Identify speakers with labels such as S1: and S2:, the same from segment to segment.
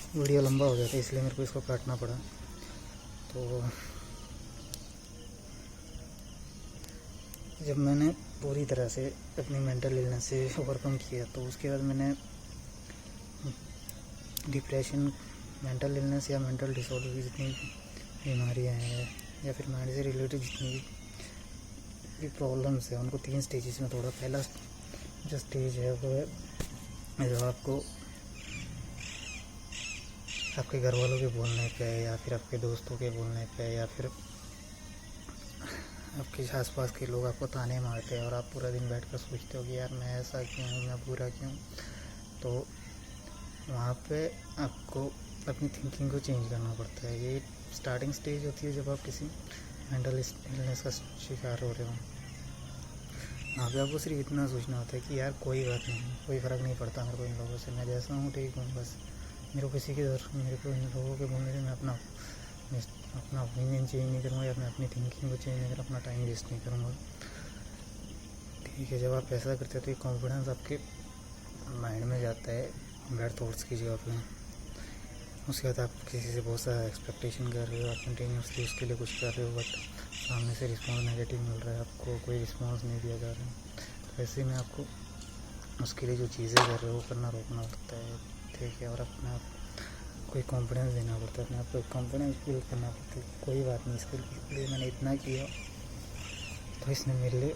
S1: Video लंबा हो जाता है इसलिए मेरे को इसको काटना पड़ा। तो जब मैंने पूरी तरह से अपनी मेंटल इलनेस से ओवरकम किया तो उसके बाद मैंने डिप्रेशन, मेंटल इलनेस या मेंटल डिसऑर्डर की जितनी बीमारियां हैं या फिर माइंड से रिलेटेड जितनी भी प्रॉब्लम्स हैं उनको 3 स्टेजेस में तोड़ा। पहला जो स्टेज है वो है जब आपको आपके घर वालों के बोलने पे या फिर आपके दोस्तों के बोलने पे या फिर आपके आसपास के लोग आपको ताने मारते हैं और आप पूरा दिन बैठकर सोचते हो कि यार मैं ऐसा क्यों हूँ, मैं बुरा क्यों। तो वहाँ पे आपको अपनी थिंकिंग को चेंज करना पड़ता है। ये स्टार्टिंग स्टेज होती है जब आप किसी मेंटल इलनेस का शिकार हो रहे हो। वहाँ पे आपको सिर्फ इतना सोचना होता है कि यार कोई बात नहीं, कोई फ़र्क नहीं पड़ता मेरे को इन लोगों से, मैं जैसा हूँ ठीक हूँ, बस मेरे को किसी की ज़रूरत, मेरे को इन लोगों के बोलने से मैं अपना ओपिनियन चेंज नहीं करूँगा या मैं अपनी थिंकिंग को चेंज नहीं करूँगा, अपना टाइम वेस्ट नहीं करूँगा। ठीक है, जब आप ऐसा करते हो तो ये कॉन्फिडेंस आपके माइंड में जाता है बैड थॉट्स की जगह पे। उसके बाद आप किसी से बहुत सारा एक्सपेक्टेशन कर रहे हो, आप कंटिन्यूसली उसके लिए कुछ कर रहे हो, बट सामने से रिस्पॉन्स नेगेटिव मिल रहा है, आपको कोई रिस्पॉन्स नहीं दिया जा रहा है। तो ऐसे में आपको उसके लिए जो चीज़ें कर रहे हो वो करना रोकना पड़ता है। ठीक है, और अपने आप कोई कॉन्फिडेंस देना पड़ता है, अपने आप को कॉन्फिडेंस बिल्ड करना पड़ता है। कोई बात नहीं, इसके लिए मैंने इतना किया तो इसने मेरे लिए,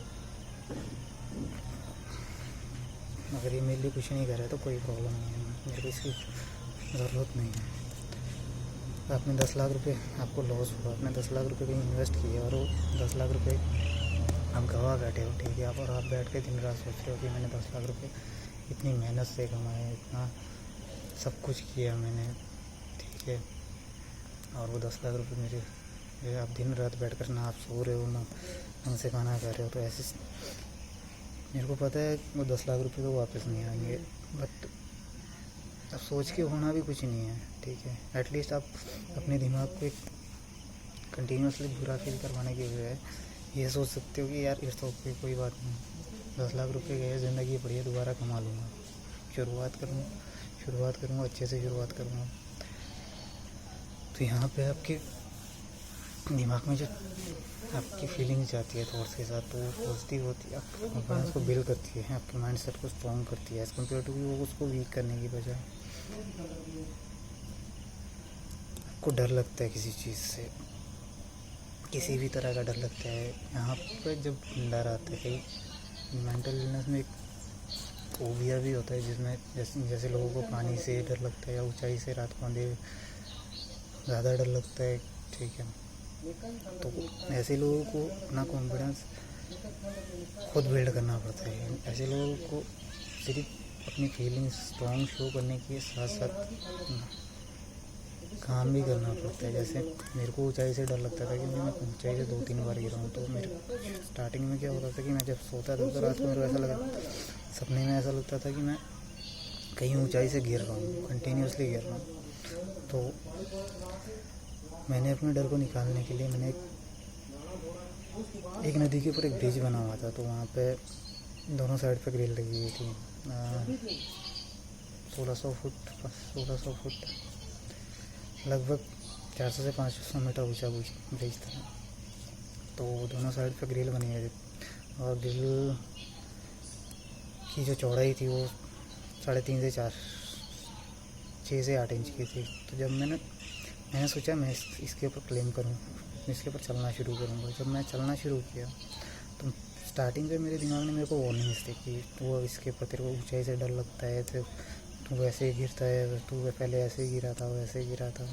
S1: अगर ये मेरे लिए कुछ नहीं कर रहा है तो कोई प्रॉब्लम नहीं है, मेरे को इसकी ज़रूरत नहीं है। आपने 10 लाख रुपए आपको लॉस हुआ, आपने 10 लाख रुपए कहीं इन्वेस्ट किए और वो 10 लाख रुपए आप गवा बैठे हो। ठीक है, और आप बैठ के दिन रात सोच रहे हो कि मैंने 10 लाख रुपए इतनी मेहनत से कमाए, इतना सब कुछ किया मैंने। ठीक है, और वो 10 लाख रुपए मेरे, आप दिन रात बैठ कर ना आप सो रहे हो ना ढंग से खाना खा रहे हो। तो ऐसे मेरे को पता है वो 10 लाख रुपए तो वापस नहीं आएंगे, बट अब सोच के होना भी कुछ नहीं है। ठीक है, एटलीस्ट आप अपने दिमाग को एक कंटिन्यूसली बुरा फील करवाने के बजाय ये सोच सकते हो कि यार इट्स ओके, कोई बात नहीं, 10 लाख रुपए गए, ज़िंदगी पड़ी है, दोबारा कमा लूँगा, शुरुआत करूँगा अच्छे से शुरुआत करूँगा। तो यहाँ पे आपके दिमाग में जो आपकी फीलिंग्स जाती है थॉट्स के साथ, तो वो पॉजिटिव होती है, आपके कॉन्फिडेंस को बिल्ड करती है, आपके माइंड सेट को स्ट्रॉन्ग करती है एज़ कम्पेयर टू वो उसको वीक करने की बजाय। आपको डर लगता है किसी चीज़ से, किसी भी तरह का डर लगता है। यहाँ पर जब डर आता है, मेंटल इलनेस में एक फोबिया भी होता है जिसमें जैसे लोगों को पानी से डर लगता है या ऊंचाई से रात को अंधेरे ज़्यादा डर लगता है। ठीक है, तो ऐसे लोगों को अपना कॉन्फिडेंस खुद बिल्ड करना पड़ता है। ऐसे लोगों को सिर्फ अपनी फीलिंग्स स्ट्रॉन्ग शो करने के साथ साथ काम भी करना पड़ता है। जैसे मेरे को ऊंचाई से डर लगता था कि मैं ऊंचाई से 2-3 बार गिरा हूँ। तो मेरे स्टार्टिंग में क्या होता था कि मैं जब सोता था तो रात को मेरे को ऐसा लगा, सपने में ऐसा लगता था कि मैं कहीं ऊंचाई से गिर रहा हूँ, कंटिन्यूसली गिर रहा हूँ। तो मैंने अपने डर को निकालने के लिए मैंने एक नदी के ऊपर एक ब्रिज बना हुआ था, तो वहाँ पे दोनों साइड पे ग्रिल लगी हुई थी। 1600 फुट लगभग 400 से 500 मीटर ऊंचा ब्रिज था। तो दोनों साइड पे ग्रिल बनी हुई थी और ग्रिल की जो चौड़ाई थी वो 3.5 से 4, 6 से 8 इंच की थी। तो जब मैंने सोचा मैं इसके ऊपर क्लेम करूँ, इसके ऊपर चलना शुरू करूँगा। जब मैं चलना शुरू किया तो स्टार्टिंग में मेरे दिमाग ने मेरे को वार्निंग्स दी कि तो इसके ऊपर तेरे को ऊंचाई से डर लगता है, तो तू वैसे ही गिरता है, तू पहले ऐसे ही गिरा था, वैसे ही गिरा था।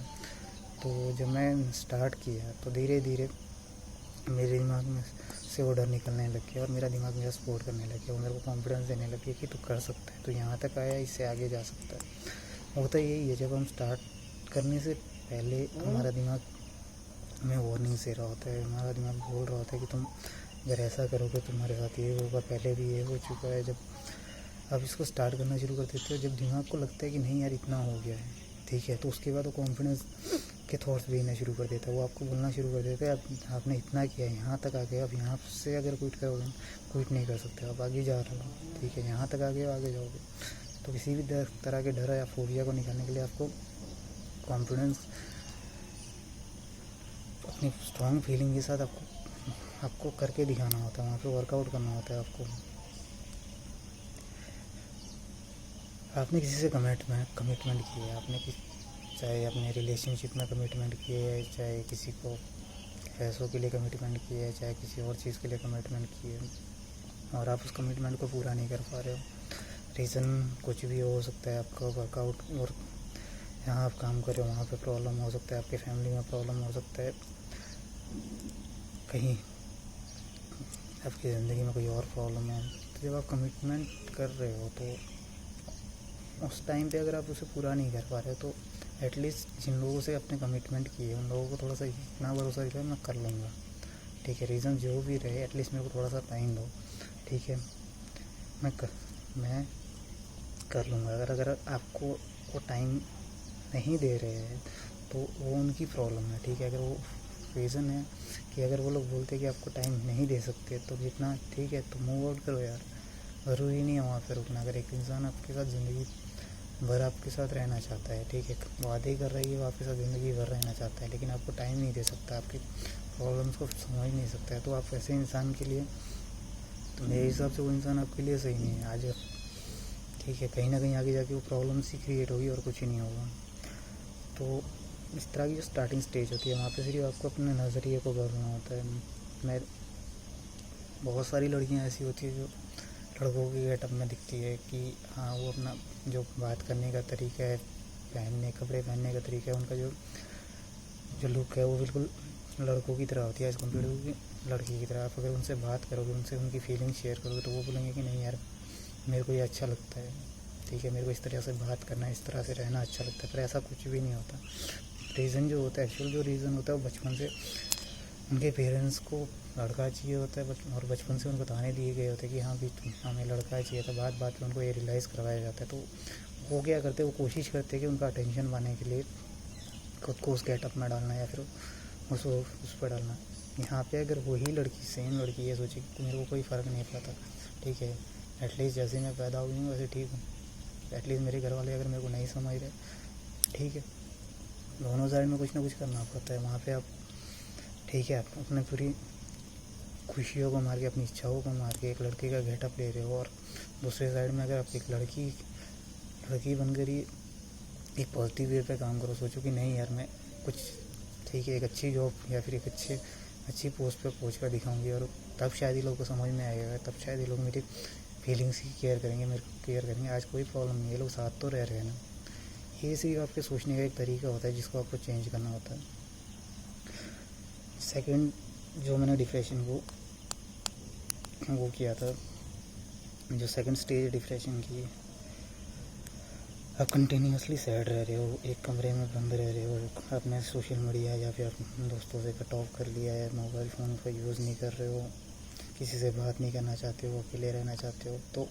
S1: तो जब मैं स्टार्ट किया तो धीरे धीरे मेरे दिमाग में से वो डर निकलने लग गया और मेरा दिमाग मेरा सपोर्ट करने लग गया, वो मेरे को कॉन्फिडेंस देने लग गया कि तू कर सकता है, तू यहाँ तक आया, इससे आगे जा सकता है। होता यही है, जब हम स्टार्ट करने से पहले हमारा दिमाग हमें वार्निंग्स दे रहा होता है, हमारा दिमाग बोल रहा होता है कि तुम अगर ऐसा करोगे तुम्हारे साथ ये होगा, पहले भी ये हो चुका है। जब आप इसको स्टार्ट करना शुरू कर देते हो, जब दिमाग को लगता है कि नहीं यार इतना हो गया है, ठीक है, तो उसके बाद वो कॉन्फिडेंस के थॉट्स भी आना शुरू कर देता है। वो आपको बोलना शुरू कर देता है आपने इतना किया, यहाँ तक आ गए, अब यहाँ से अगर क्विट नहीं कर सकते, आप आगे जा रहे हो। ठीक है, यहाँ तक आ गए, आगे जाओगे। तो किसी भी तरह के डर या फोबिया को निकालने के लिए आपको कॉन्फिडेंस अपनी स्ट्रॉन्ग फीलिंग के साथ आपको करके दिखाना होता है, वहाँ पे वर्कआउट करना होता है आपको। आपने किसी से कमिटमेंट की है, आपने चाहे अपने रिलेशनशिप में कमिटमेंट किए है, चाहे किसी को पैसों के लिए कमिटमेंट किए है, चाहे किसी और चीज़ के लिए कमिटमेंट किए है, और आप उस कमिटमेंट को पूरा नहीं कर पा रहे हो। रीज़न कुछ भी हो सकता है, आपका वर्कआउट और यहाँ आप काम कर रहे हो वहाँ पे प्रॉब्लम हो सकता है, आपके फैमिली में प्रॉब्लम हो सकता है, कहीं आपकी ज़िंदगी में कोई और प्रॉब्लम है। तो जब आप कमिटमेंट कर रहे हो तो उस टाइम पे अगर आप उसे पूरा नहीं कर पा रहे हो तो एटलीस्ट जिन लोगों से आपने कमिटमेंट की है उन लोगों को थोड़ा सा इतना भरोसा दिखाओ, मैं कर लूँगा, ठीक है, रीज़न जो भी रहे एटलीस्ट मेरे को थोड़ा सा टाइम दो, ठीक है, मैं कर लूँगा। अगर आपको वो टाइम नहीं दे रहे हैं तो वो उनकी प्रॉब्लम है, ठीक है। अगर वो रीज़न है कि अगर वो लोग बोलते हैं कि आपको टाइम नहीं दे सकते तो जितना ठीक है तो मूव आउट करो यार, ज़रूरी नहीं है वहाँ पे रुकना। अगर एक इंसान आपके साथ ज़िंदगी भर आपके साथ रहना चाहता है, ठीक है, वादे कर रही है वो आपके साथ ज़िंदगी भर रहना चाहता है, लेकिन आपको टाइम नहीं दे सकता, आपकी प्रॉब्लम्स को समझ नहीं सकता है, तो आप ऐसे इंसान के लिए, तो मेरे हिसाब से वो इंसान आपके लिए सही नहीं है आज, ठीक है। कहीं ना कहीं आगे जाके वो प्रॉब्लम्स ही क्रिएट होगी और कुछ ही नहीं होगा। तो इस तरह की जो स्टार्टिंग स्टेज होती है वहाँ पे सिर्फ आपको अपने नज़रिए को बदलना होता है। बहुत सारी लड़कियाँ ऐसी होती है जो लड़कों की गेटअप में दिखती है कि हाँ वो अपना जो बात करने का तरीका है, कपड़े पहनने का तरीका है, उनका जो लुक है वो बिल्कुल लड़कों की तरह होती है एज़ कम्पेयर टू लड़की की तरह। आप अगर उनसे बात करोगे, उनसे उनकी फीलिंग शेयर करोगे तो वो बोलेंगे कि नहीं यार मेरे को ये अच्छा लगता है, ठीक है, मेरे को इस तरह से बात करना, इस तरह से रहना अच्छा लगता है। पर ऐसा कुछ भी नहीं होता। रीज़न जो होता है, एक्चुअल जो रीज़न होता है वो बचपन से उनके पेरेंट्स को लड़का चाहिए होता है और बचपन से उनको बताने दिए गए होते हैं कि हाँ भी हमें लड़का चाहिए था। बात में उनको ये रियलाइज़ करवाया जाता है। तो वो क्या करते हैं, वो कोशिश करते हैं कि उनका अटेंशन पाने के लिए खुद को उस गेटअप में डालना या फिर उस पर डालना। यहाँ पे अगर वही लड़की, सेम लड़की ये सोचे कि मेरे को कोई फ़र्क नहीं पड़ता, ठीक है, एटलीस्ट जैसे मैं पैदा हुई हूँ वैसे ठीक हूँ, एटलीस्ट मेरे घर वाले अगर मेरे को नहीं समझ रहे, ठीक है, दोनों साइड में कुछ ना कुछ करना पड़ता है। वहाँ पे आप, ठीक है, आप अपने पूरी खुशियों को मार के, अपनी इच्छाओं को मार के एक लड़के का गेटअप ले रहे हो, और दूसरे साइड में अगर आप एक लड़की बनकर ही एक पॉजिटिव वे पे काम करो, सोचो कि नहीं यार मैं कुछ, ठीक है, एक अच्छी जॉब या फिर एक अच्छी पोस्ट पे पहुँच कर दिखाऊंगी, और तब शायद ही लोगों को समझ में आएगा, तब शायद ये लोग मेरी फीलिंग्स की केयर करेंगे, मेरे को केयर करेंगे। आज कोई प्रॉब्लम नहीं है, लोग साथ तो रह रहे हैं ना। ये सिर्फ आपके सोचने का एक तरीका होता है जिसको आपको चेंज करना होता है। सेकंड जो मैंने डिप्रेशन को वो किया था, जो सेकंड स्टेज डिप्रेशन की, आप कंटिन्यूसली सैड रह रहे हो, एक कमरे में बंद रह रहे हो, आपने सोशल मीडिया या फिर अपने दोस्तों से कट ऑफ कर लिया है, मोबाइल फ़ोन का यूज़ नहीं कर रहे हो, किसी से बात नहीं करना चाहते हो, अकेले रहना चाहते हो। तो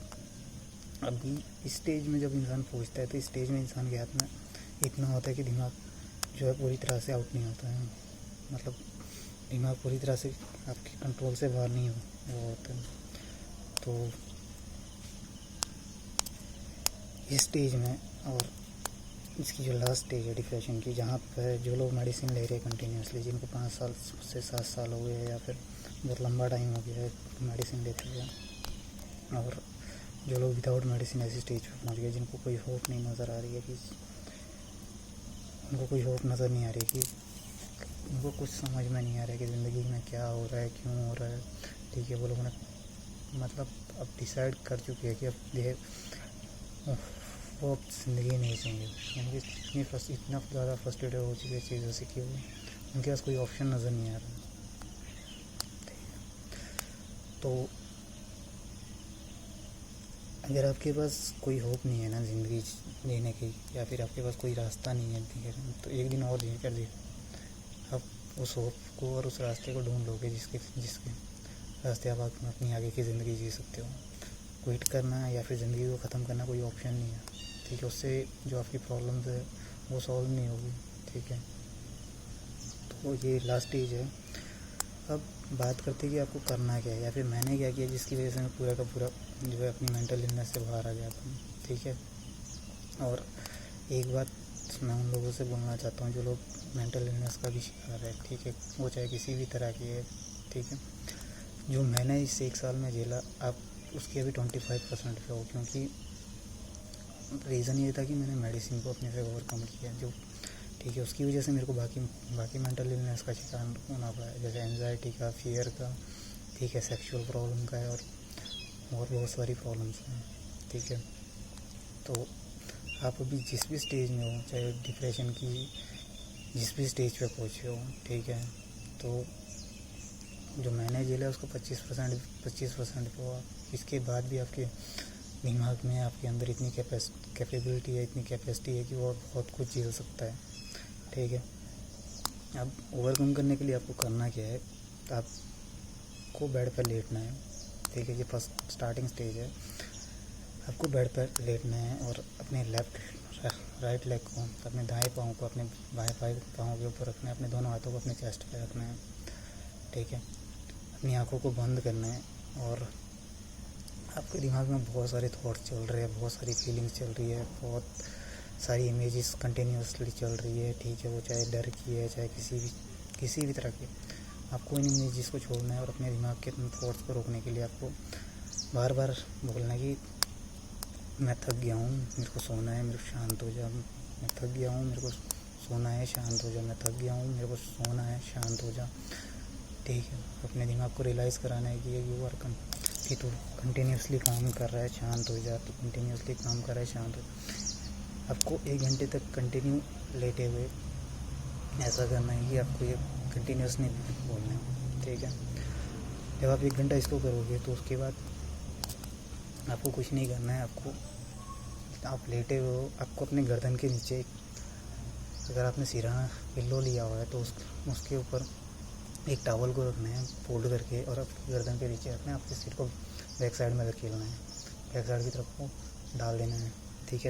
S1: अभी इस स्टेज में जब इंसान पहुंचता है तो इस स्टेज में इंसान के हाथ में इतना होता है कि दिमाग जो है पूरी तरह से आउट नहीं होता है, मतलब दिमाग पूरी तरह से आपके कंट्रोल से बाहर नहीं वो होता है। तो इस स्टेज में, और इसकी जो लास्ट स्टेज है डिप्रेशन की, जहाँ पर जो लोग मेडिसिन ले रहे हैं कंटिन्यूसली, जिनको 5 साल से 7 साल हो गए हैं या फिर बहुत लंबा टाइम हो गया है मेडिसिन लेते हुए, और जो लोग विदाउट मेडिसिन ऐसी स्टेज पर पहुँच गए जिनको कोई होप नहीं नज़र आ रही है, कि उनको कोई होप नज़र नहीं आ रही है, कि उनको कुछ समझ में नहीं आ रहा है कि ज़िंदगी में क्या हो रहा है, क्यों हो रहा है, ठीक है। वो लोगों ने मतलब अब डिसाइड कर चुके हैं कि अब वो अब ज़िंदगी नहीं चाहिए, उनकी इतना ज़्यादा फ्रस्ट्रेटेड हो चुकी है चीज़ों से कि उनके पास कोई ऑप्शन नज़र नहीं आ रहा। तो अगर आपके पास कोई होप नहीं है ना ज़िंदगी जीने की, या फिर आपके पास कोई रास्ता नहीं है, तो एक दिन और जी कर दे, आप उस होप को और उस रास्ते को ढूंढ लोगे जिसके रास्ते आप अपनी आगे की ज़िंदगी जी सकते हो। क्विट करना या फिर ज़िंदगी को ख़त्म करना कोई ऑप्शन नहीं है, ठीक है। उससे जो आपकी प्रॉब्लम्स है वो सॉल्व नहीं होगी, ठीक है। तो ये लास्ट स्टेज है। अब बात करते हैं कि आपको करना क्या है, या फिर मैंने क्या किया जिसकी वजह से मैं पूरा का पूरा जो है अपनी मेंटल इलनेस से बाहर आ गया था, ठीक है। और एक बात मैं उन लोगों से बोलना चाहता हूँ जो लोग मेंटल इलनेस का भी शिकार है, ठीक है, वो चाहे किसी भी तरह की है, ठीक है। जो मैंने इस 1 साल में झेला, आप उसके अभी 25% पे हो, क्योंकि रीज़न ये था कि मैंने मेडिसिन को अपने से ओवरकम किया, जो ठीक है, उसकी वजह से मेरे को बाकी मेंटल इलनेस का शिकार होना पड़ा है, जैसे एंजाइटी का, फियर का, ठीक है, सेक्सुअल प्रॉब्लम का है, और बहुत सारी प्रॉब्लम्स हैं, ठीक है। तो आप अभी जिस भी स्टेज में हो, चाहे डिप्रेशन की जिस भी स्टेज पे पहुँचे हो, ठीक है, तो जो मैंने झेला उसको 25% पे हो। इसके बाद भी आपके दिमाग में, आपके अंदर इतनी कैपेबिलिटी है, इतनी कैपेसिटी है कि वो बहुत कुछ झेल सकता है, ठीक है। अब ओवरकम करने के लिए आपको करना क्या है, आपको बेड पर लेटना है, ठीक है, ये फर्स्ट स्टार्टिंग स्टेज है। आपको बेड पर लेटना है और अपने राइट लेग को, अपने दाएं पाँव को अपने बाएं पाँव के ऊपर रखना है, अपने दोनों हाथों को अपने चेस्ट पे रखना है, ठीक है। अपनी आँखों को बंद करना है और आपके दिमाग में बहुत सारे थॉट्स चल रहे हैं, बहुत सारी फीलिंग्स चल रही है, बहुत सारी इमेजेस कंटिन्यूसली चल रही है, ठीक है, वो चाहे डर की है, चाहे किसी भी तरह की। आपको इन इमेजेस को छोड़ना है और अपने दिमाग के थॉट्स को रोकने के लिए आपको बार बार बोलना है कि मैं थक गया हूँ, मेरे को सोना है, मेरे को शांत हो जा, मैं थक गया हूँ, मेरे को सोना है, शांत हो जा, मैं थक गया हूँ, मेरे को सोना है, शांत हो जा, ठीक है। अपने दिमाग को रियलाइज़ कराना है कि ये यू आर कि तू कंटिन्यूसली काम कर रहा है, शांत हो जा, तू कंटिन्यूसली काम कर रहा है, शांत हो। आपको 1 घंटे तक कंटिन्यू लेटे हुए ऐसा करना है कि आपको ये कंटिन्यूस नहीं बोलना है, ठीक है। जब आप 1 घंटा इसको करोगे तो उसके बाद आपको कुछ नहीं करना है। आप लेटे हुए हो, आपको अपने गर्दन के नीचे, अगर आपने सिरहाना पिल्लो लिया हुआ है तो उसके ऊपर एक टॉवल को रखना है फोल्ड करके, और आपकी गर्दन के नीचे रखना है, आपके सिर को बैक साइड में रख लेना है, बैक साइड की तरफ को डाल देना है, ठीक है।